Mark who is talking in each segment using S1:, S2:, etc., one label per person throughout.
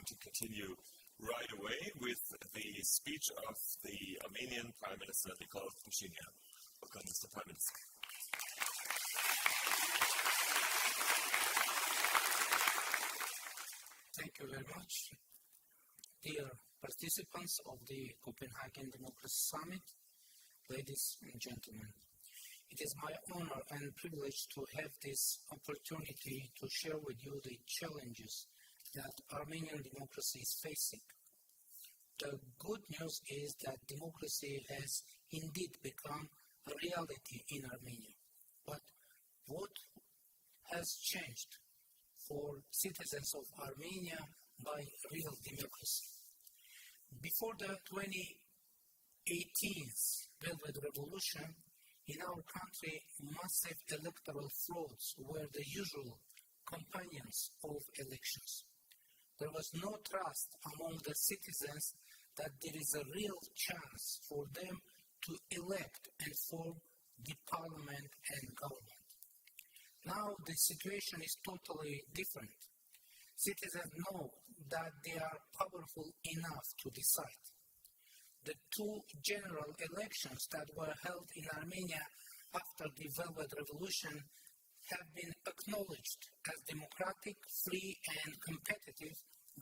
S1: to continue right away with the speech of the Armenian Prime Minister, Nikol Pashinyan. Welcome, Mr. Prime Minister.
S2: Thank you very much. Dear participants of the Copenhagen Democracy Summit, ladies and gentlemen, it is my honor and privilege to have this opportunity to share with you the challenges that Armenian democracy is facing. The good news is that democracy has indeed become a reality in Armenia. But what has changed for citizens of Armenia by real democracy? Before the 2018 Velvet Revolution, in our country, massive electoral frauds were the usual companions of elections. There was no trust among the citizens that there is a real chance for them to elect and form the parliament and government. Now the situation is totally different. Citizens know that they are powerful enough to decide. The two general elections that were held in Armenia after the Velvet Revolution have been acknowledged as democratic, free and competitive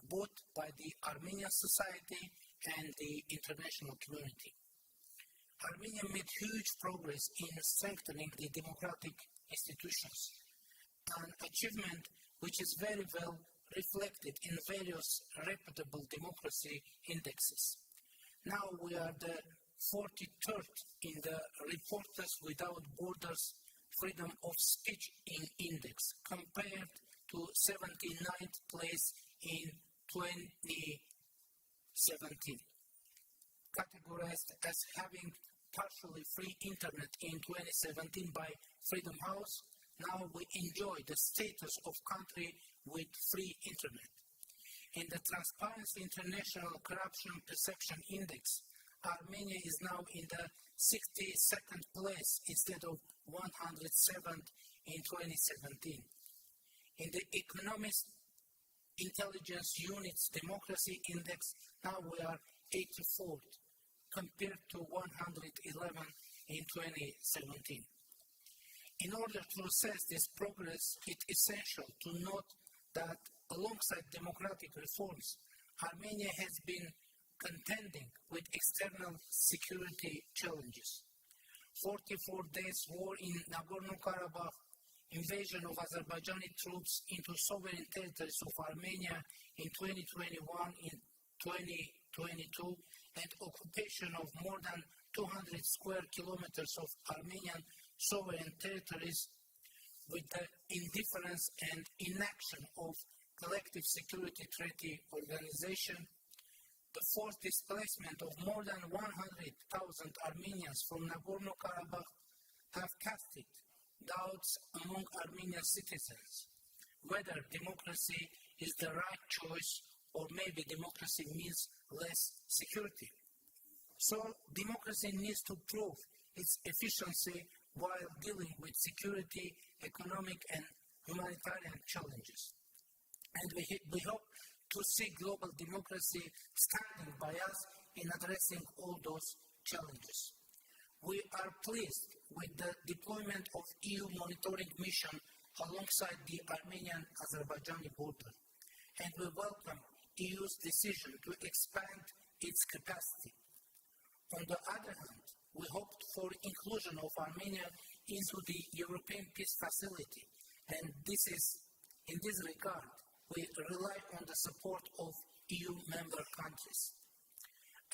S2: both by the Armenian society and the international community. Armenia made huge progress in strengthening the democratic institutions, an achievement which is very well reflected in various reputable democracy indexes. Now we are the 43rd in the Reporters Without Borders Freedom of Speech Index, compared to 79th place in 2017. Categorized as having partially free internet in 2017 by Freedom House, now we enjoy the status of country with free internet. In the Transparency International Corruption Perception Index, Armenia is now in the 62nd place instead of 107th in 2017. In the Economist Intelligence Unit's Democracy Index, now we are 84th, compared to 111 in 2017. In order to assess this progress, it is essential to note that alongside democratic reforms, Armenia has been contending with external security challenges. 44 days war in Nagorno-Karabakh, invasion of Azerbaijani troops into sovereign territories of Armenia in 2021, in 2022, and occupation of more than 200 square kilometers of Armenian sovereign territories with the indifference and inaction of Collective Security Treaty Organization, the forced displacement of more than 100,000 Armenians from Nagorno-Karabakh have casted doubts among Armenian citizens whether democracy is the right choice or maybe democracy means less security. So democracy needs to prove its efficiency while dealing with security, economic and humanitarian challenges. And we hope to see global democracy standing by us in addressing all those challenges. We are pleased with the deployment of EU monitoring mission alongside the Armenian-Azerbaijani border, and we welcome EU's decision to expand its capacity. On the other hand, we hoped for inclusion of Armenia into the European Peace Facility, and in this regard, we rely on the support of EU member countries.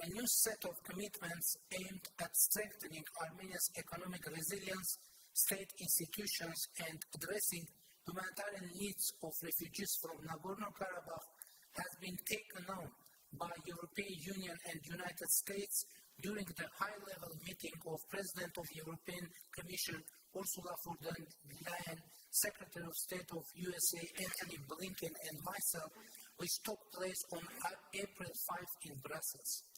S2: A new set of commitments aimed at strengthening Armenia's economic resilience, state institutions, and addressing humanitarian needs of refugees from Nagorno-Karabakh has been taken on by European Union and United States during the high-level meeting of President of European Commission Ursula von der Leyen, Secretary of State of USA Antony Blinken, and myself, which took place on April 5 in Brussels.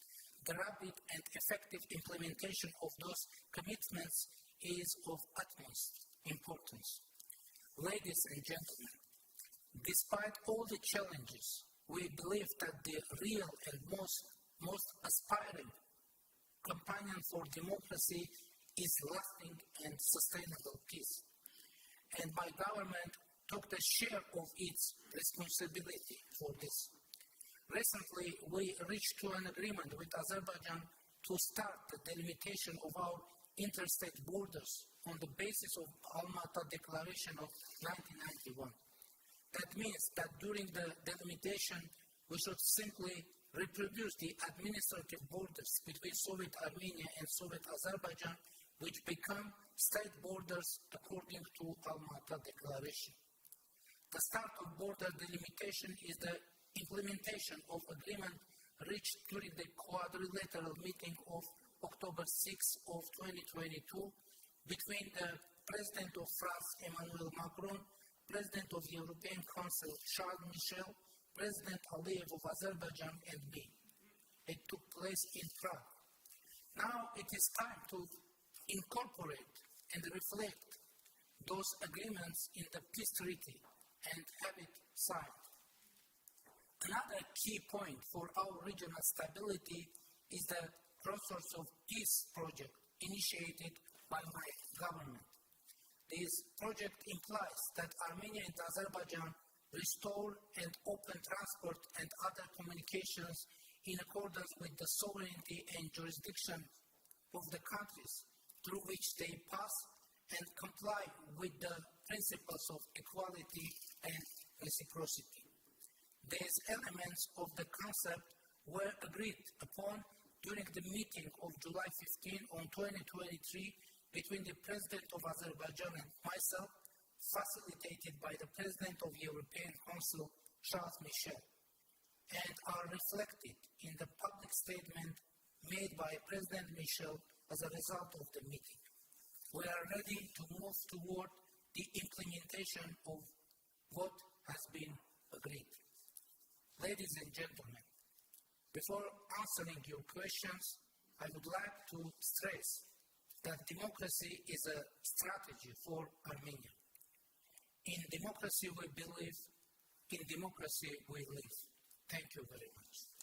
S2: The rapid and effective implementation of those commitments is of utmost importance. Ladies and gentlemen, despite all the challenges, we believe that the real and most aspiring companion for democracy is lasting and sustainable peace. And my government took the share of its responsibility for this. Recently, we reached to an agreement with Azerbaijan to start the delimitation of our interstate borders on the basis of Alma-Ata Declaration of 1991. That means that during the delimitation, we should simply reproduce the administrative borders between Soviet Armenia and Soviet Azerbaijan, which become state borders according to Alma-Ata Declaration. The start of border delimitation is the implementation of agreement reached during the quadrilateral meeting of October 6 of 2022 between the President of France, Emmanuel Macron, President of the European Council, Charles Michel, President Aliyev of Azerbaijan, and me. It took place in Prague. Now it is time to incorporate and reflect those agreements in the peace treaty and have it signed. Another key point for our regional stability is the Crossroads of Peace project initiated by my government. This project implies that Armenia and Azerbaijan restore and open transport and other communications in accordance with the sovereignty and jurisdiction of the countries through which they pass and comply with the principles of equality and reciprocity. These elements of the concept were agreed upon during the meeting of July 15 on 2023 between the President of Azerbaijan and myself, facilitated by the President of the European Council, Charles Michel, and are reflected in the public statement made by President Michel as a result of the meeting. We are ready to move toward the implementation of what has been agreed. Ladies and gentlemen, before answering your questions, I would like to stress that democracy is a strategy for Armenia. In democracy we believe, in democracy we live. Thank you very much.